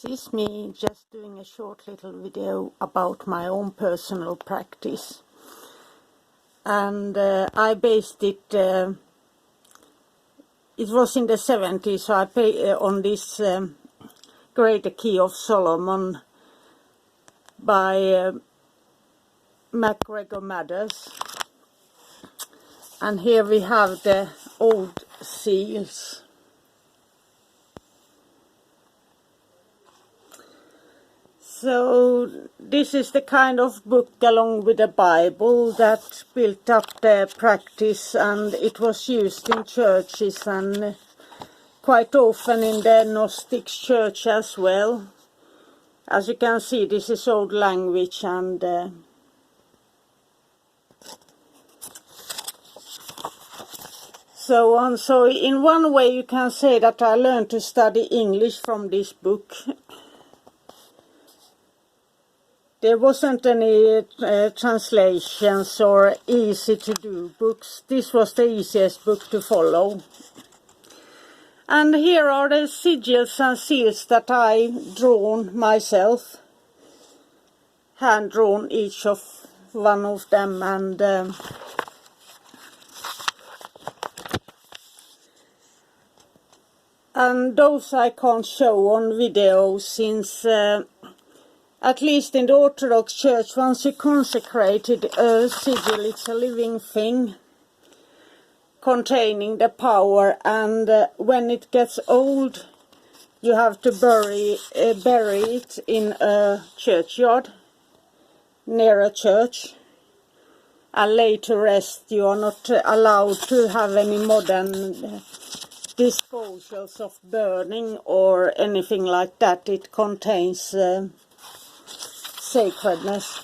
This is me just doing a short little video about my own personal practice, and I based it, it was in the 70s, so I on this Great Key of Solomon by MacGregor Mathers. And here we have the old seals. So this is the kind of book along with the Bible that built up the practice, and it was used in churches and quite often in the Gnostic church as well. As you can see, this is old language and so on. So in one way you can say that I learned to study English from this book. There wasn't any translations or easy to do books. This was the easiest book to follow. And here are the sigils and seals that I drawn myself. Hand drawn each of one of them, and those I can't show on video since at least in the Orthodox Church, once you consecrated a sigil, it's a living thing containing the power, and when it gets old, you have to bury it in a churchyard, near a church, and lay to rest. You are not allowed to have any modern disposals of burning or anything like that. It contains sacredness.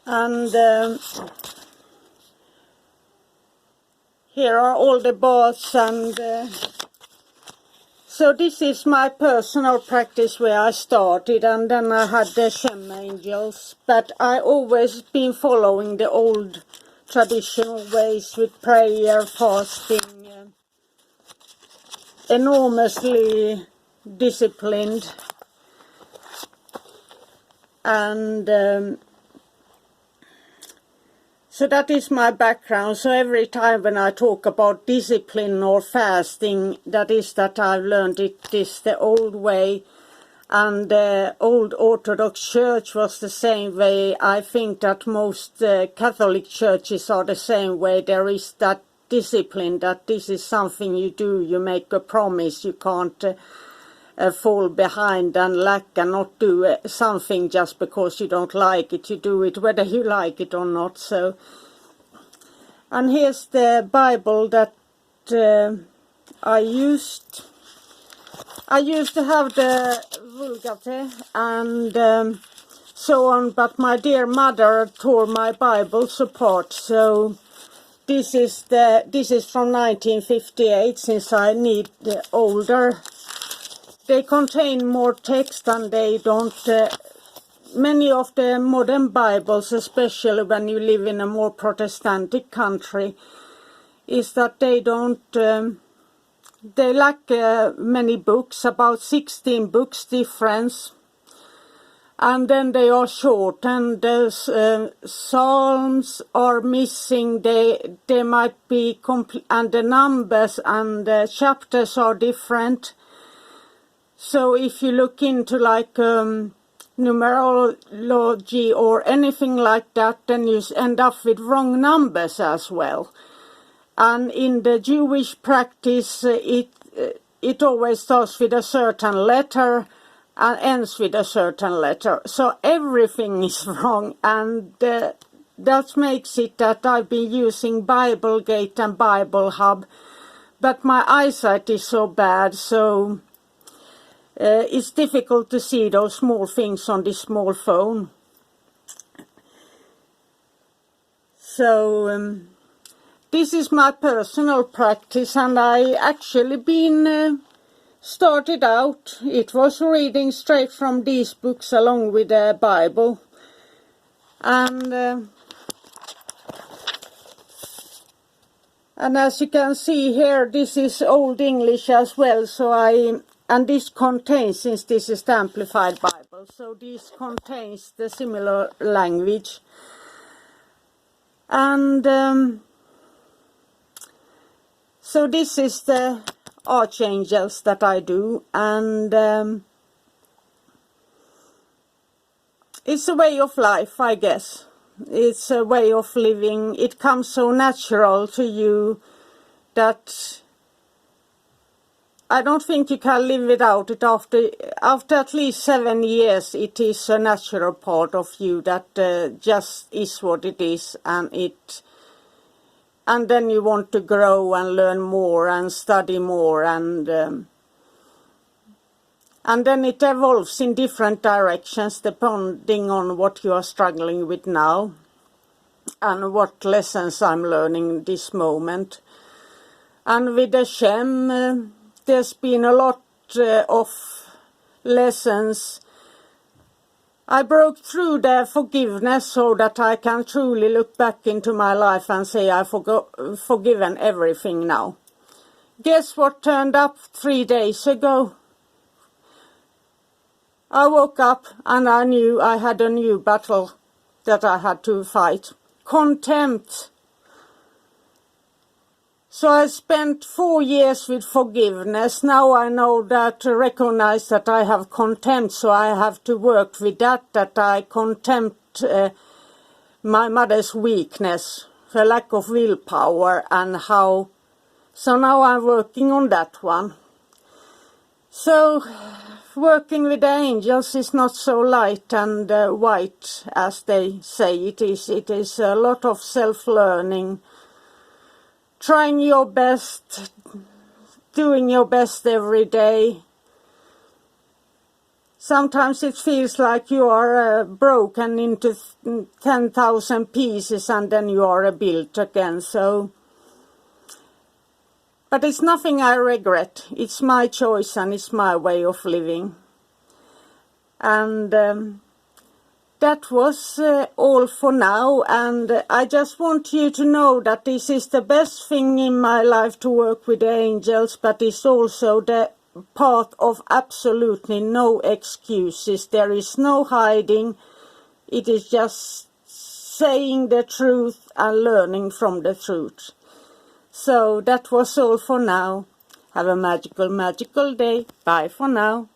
And here are all the baths, and so this is my personal practice where I started, and then I had the Shem angels, but I always been following the old traditional ways with prayer, fasting, enormously disciplined, and so that is my background. So every time when I talk about discipline or fasting, that is that I've learned it is the old way, and the old Orthodox Church was the same way. I think that most Catholic churches are the same way. There is that discipline, that this is something you do, you make a promise, you can't fall behind and lack and not do something just because you don't like it. You do it whether you like it or not. So, and here's the Bible that I used to have the Vulgate and so on, but my dear mother tore my Bibles apart, so this is from 1958, since I need the older. They contain more text and they don't, many of the modern Bibles, especially when you live in a more Protestantic country, is that they don't, they lack many books, about 16 books difference. And then they are short, and the psalms are missing. They might be and the numbers and the chapters are different. So if you look into like numerology or anything like that, then you end up with wrong numbers as well. And in the Jewish practice, it always starts with a certain letter and ends with a certain letter. So everything is wrong, and that makes it that I've been using BibleGate and Bible Hub, but my eyesight is so bad, so it's difficult to see those small things on this small phone. So this is my personal practice, and I actually been started out, it was reading straight from these books along with the Bible, and And as you can see here, this is Old English as well, and this contains, since this is the Amplified Bible, so this contains the similar language. And so this is the archangels that I do, and it's a way of life, I guess. It's a way of living. It comes so natural to you that I don't think you can live without it. After at least 7 years, it is a natural part of you that just is what it is, and then you want to grow and learn more and study more, and then it evolves in different directions depending on what you are struggling with now and what lessons I'm learning this moment. And with the Shem, there's been a lot of lessons. I broke through the forgiveness so that I can truly look back into my life and say I've forgiven everything now. Guess what turned up 3 days ago? I woke up and I knew I had a new battle that I had to fight. Contempt. So I spent 4 years with forgiveness. Now I know that to recognize that I have contempt, so I have to work with that I contempt my mother's weakness, the lack of willpower, and how. So now I'm working on that one. So working with the angels is not so light and white as they say it is. It is a lot of self-learning, trying your best, doing your best every day. Sometimes it feels like you are broken into 10,000 pieces and then you are built again. But it's nothing I regret. It's my choice and it's my way of living. And that was all for now. And I just want you to know that this is the best thing in my life to work with the angels, but it's also the part of absolutely no excuses. There is no hiding. It is just saying the truth and learning from the truth. So that was all for now. Have a magical, magical day. Bye for now.